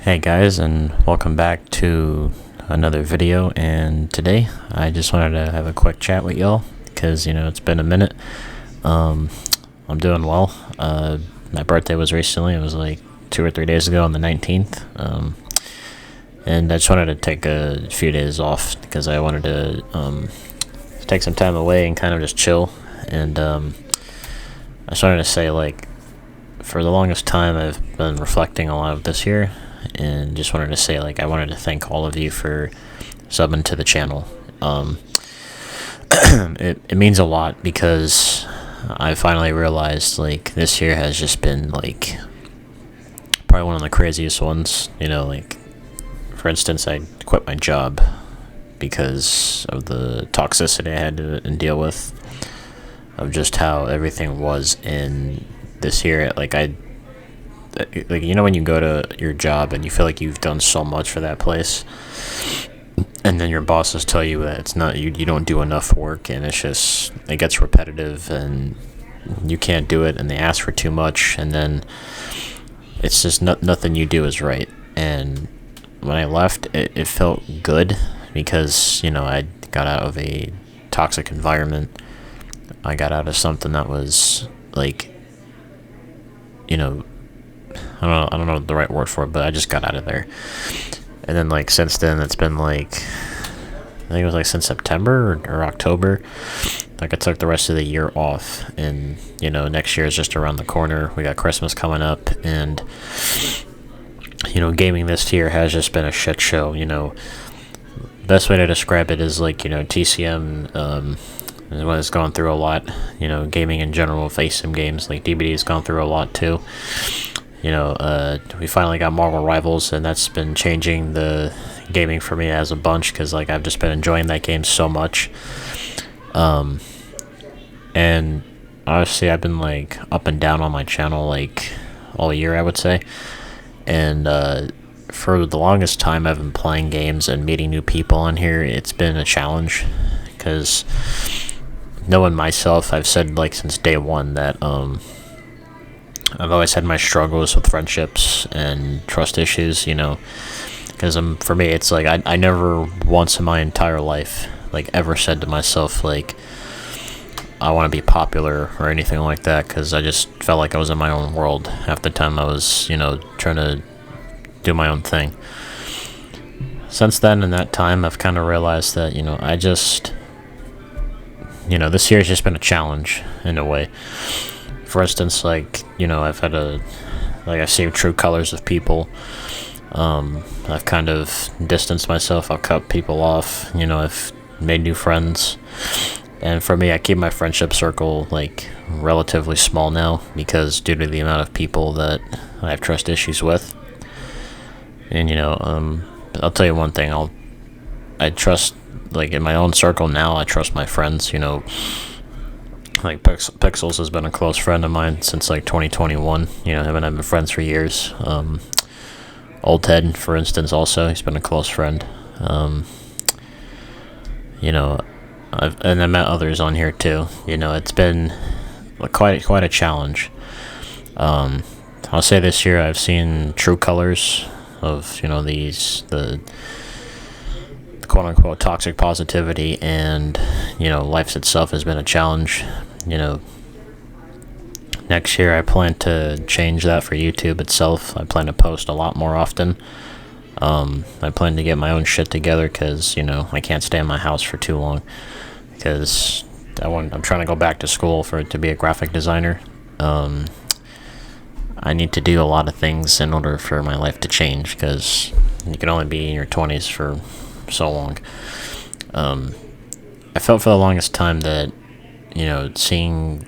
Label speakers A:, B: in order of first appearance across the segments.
A: Hey guys, and welcome back to another video. And today I just wanted to have a quick chat with y'all because it's been a minute. I'm doing well. My birthday was recently. It was like 2 or 3 days ago on the 19th. And I just wanted to take a few days off because I wanted to take some time away and kind of just chill. And I just wanted to say, like, for the longest time I've been reflecting a lot of this year, and just wanted to say, like, I wanted to thank all of you for subbing to the channel. It means a lot because I finally realized, like, this year has just been, like, probably one of the craziest ones. Like, for instance, I quit my job because of the toxicity I had to deal with, of just how everything was in this year. Like, when you go to your job and you feel like you've done so much for that place, and then your bosses tell you that it's not, you don't do enough work, and it gets repetitive and you can't do it, and they ask for too much, and then it's just nothing you do is right. And when I left, it felt good because I got out of a toxic environment. I got out of something that was, like, I don't know the right word for it, but I just got out of there. And then, like, since then, it's been, like, I think it was, like, since September or October. Like, I took the rest of the year off, and, next year is just around the corner. We got Christmas coming up, and, gaming this year has just been a shit show. Best way to describe it is, like, TCM, has gone through a lot. Gaming in general, FaceTime games, like DBD has gone through a lot too. We finally got Marvel Rivals, and that's been changing the gaming for me as a bunch, because, like, I've just been enjoying that game so much. And honestly, I've been, like, up and down on my channel, like, all year, I would say. And for the longest time, I've been playing games and meeting new people on here. It's been a challenge, because knowing myself, I've said, like, since day one that I've always had my struggles with friendships and trust issues, because for me, it's like I never once in my entire life, like, ever said to myself, like, I want to be popular or anything like that, because I just felt like I was in my own world half the time. I was, trying to do my own thing. Since then, in that time, I've kind of realized that, I just, this year has just been a challenge in a way. For instance, like, I've had I've seen true colors of people. I've kind of distanced myself. I've cut people off. I've made new friends. And for me, I keep my friendship circle, like, relatively small now, because due to the amount of people that I have trust issues with. And, I'll tell you one thing. I trust, like, in my own circle now, I trust my friends. Like, Pixels has been a close friend of mine since, like, 2021. Him and I have been friends for years. Old Ted, for instance, also, he's been a close friend. And I met others on here too. It's been quite a challenge. I'll say this year I've seen true colors of the quote-unquote toxic positivity, and life itself has been a challenge. Next year I plan to change that for YouTube itself. I plan to post a lot more often. I plan to get my own shit together, because I can't stay in my house for too long, because I'm trying to go back to school to be a graphic designer. I need to do a lot of things in order for my life to change, because you can only be in your 20s for so long. I felt for the longest time that seeing,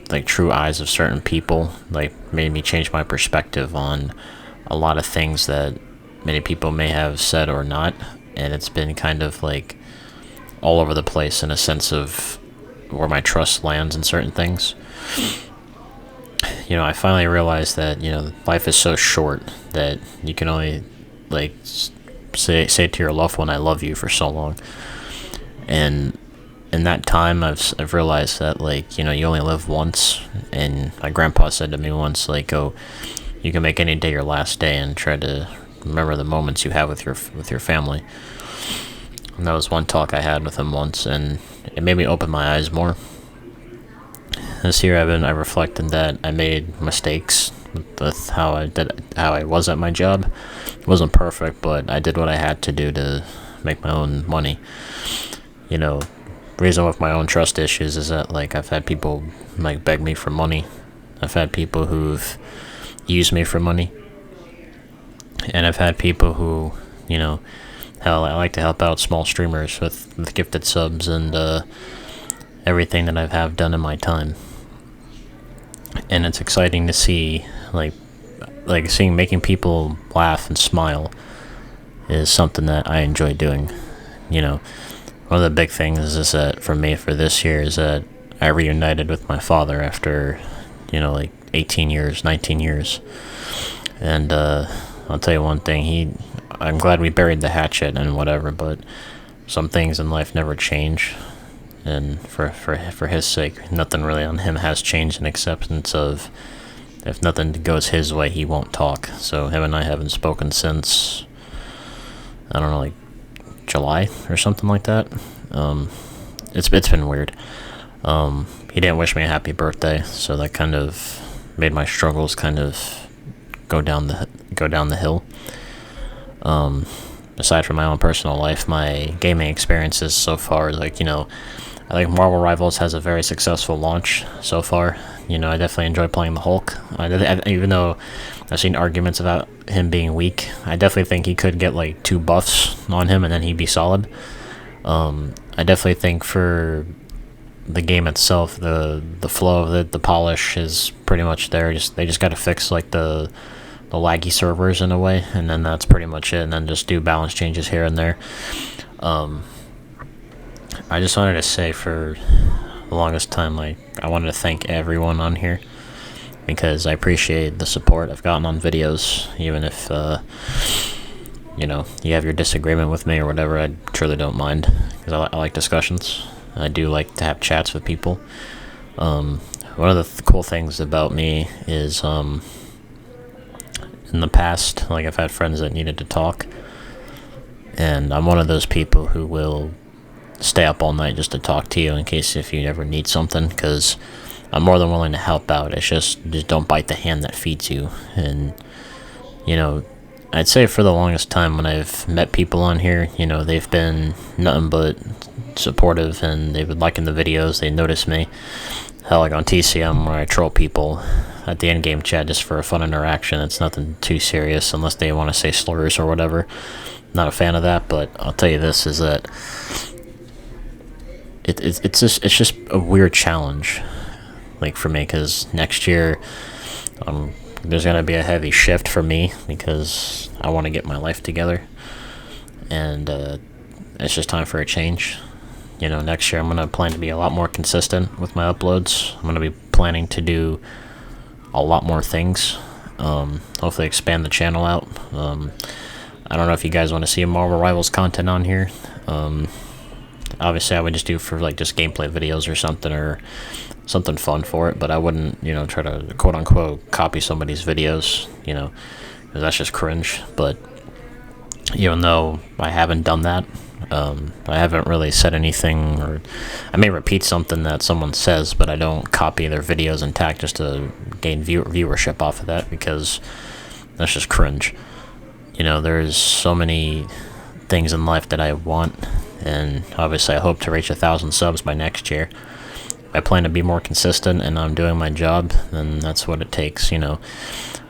A: like, true eyes of certain people, like, made me change my perspective on a lot of things that many people may have said or not. And it's been kind of, like, all over the place in a sense of where my trust lands in certain things. I finally realized that life is so short that you can only, like, say to your loved one, I love you, for so long. And in that time, I've realized that, like, you only live once. And my grandpa said to me once, like, oh, you can make any day your last day and try to remember the moments you have with your family. And that was one talk I had with him once, and it made me open my eyes more. This year I reflected that I made mistakes with how I was at my job. It wasn't perfect, but I did what I had to do to make my own money. You know, reason with my own trust issues is that, like, I've had people, like, beg me for money. I've had people who've used me for money. And I've had people who, you know, hell, I like to help out small streamers with gifted subs and everything that I have done in my time. And it's exciting to see, like making people laugh and smile is something that I enjoy doing. You know, one of the big things is that for me for this year is that I reunited with my father after, you know, like 18 years, 19 years. And I'll tell you one thing, I'm glad we buried the hatchet and whatever, but some things in life never change. And for his sake, nothing really on him has changed in acceptance of, if nothing goes his way, he won't talk. So him and I haven't spoken since, I don't know, like July or something like that. It's been weird. He didn't wish me a happy birthday, so that kind of made my struggles kind of go down the hill. Aside from my own personal life, my gaming experiences so far, like, you know, I think Marvel Rivals has a very successful launch so far. You know, I definitely enjoy playing the Hulk. Even though I've seen arguments about him being weak, I definitely think he could get like 2 buffs on him and then he'd be solid. I definitely think for the game itself, the flow of it, the polish is pretty much there. They just got to fix like the laggy servers in a way, and then that's pretty much it. And then just do balance changes here and there. I just wanted to say for the longest time, like, I wanted to thank everyone on here because I appreciate the support I've gotten on videos, even if you know, you have your disagreement with me or whatever. I truly don't mind because I like discussions. I do like to have chats with people. One of the cool things about me is in the past, like, I've had friends that needed to talk, and I'm one of those people who will stay up all night just to talk to you in case if you ever need something, because I'm more than willing to help out. It's just don't bite the hand that feeds you. And, you know, I'd say for the longest time when I've met people on here, you know, they've been nothing but supportive, and they've been liking the videos, they notice me. Hell, like on TCM where I troll people at the endgame chat just for a fun interaction. It's nothing too serious unless they want to say slurs or whatever. Not a fan of that, but I'll tell you this, is that it's just a weird challenge, like, for me, because next year there's gonna be a heavy shift for me because I want to get my life together, and it's just time for a change. You know, next year I'm gonna plan to be a lot more consistent with my uploads. I'm gonna be planning to do a lot more things. Hopefully expand the channel out. I don't know if you guys want to see Marvel Rivals content on here. Obviously I would just do for like just gameplay videos or something fun for it, but I wouldn't, you know, try to quote unquote copy somebody's videos, you know, because that's just cringe. But even though I haven't done that, I haven't really said anything, or I may repeat something that someone says, but I don't copy their videos intact just to gain viewership off of that, because that's just cringe. You know, there's so many things in life that I want, and obviously I hope to reach 1,000 subs by next year. I plan to be more consistent and I'm doing my job, then that's what it takes, you know.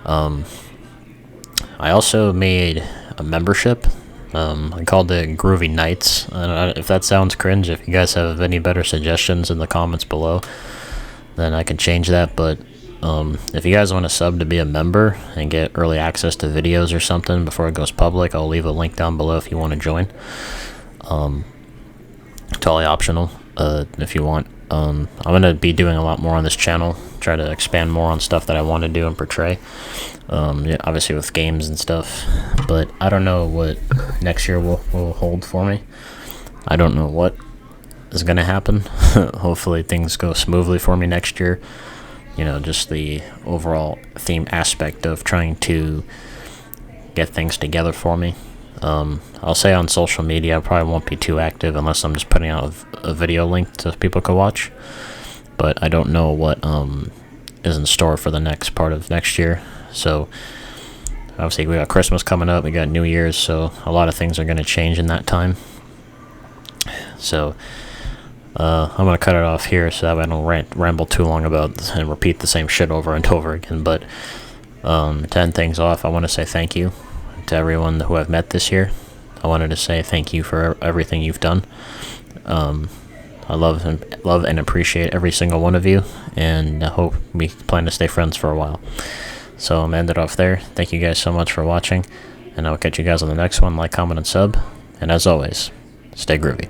A: I also made a membership. I called it Groovy Nights. I don't know if that sounds cringe. If you guys have any better suggestions in the comments below, then I can change that. But if you guys want to sub to be a member and get early access to videos or something before it goes public, I'll leave a link down below if you want to join. Totally optional if you want. I'm going to be doing a lot more on this channel, try to expand more on stuff that I want to do and portray, yeah, obviously with games and stuff, but I don't know what next year will hold for me. I don't know what is going to happen. Hopefully things go smoothly for me next year. You know, just the overall theme aspect of trying to get things together for me. I'll say on social media I probably won't be too active unless I'm just putting out a video link so people can watch. But I don't know what is in store for the next part of next year. So obviously we got Christmas coming up, we got New Year's, so a lot of things are going to change in that time. So I'm going to cut it off here so that way I don't ramble too long about and repeat the same shit over and over again. But to end things off, I want to say thank you to everyone who I've met this year. I wanted to say thank you for everything you've done. I love and appreciate every single one of you, and I hope we plan to stay friends for a while. So I'm ended off there. Thank you guys so much for watching, and I'll catch you guys on the next one. Like, comment, and sub. And as always, stay groovy.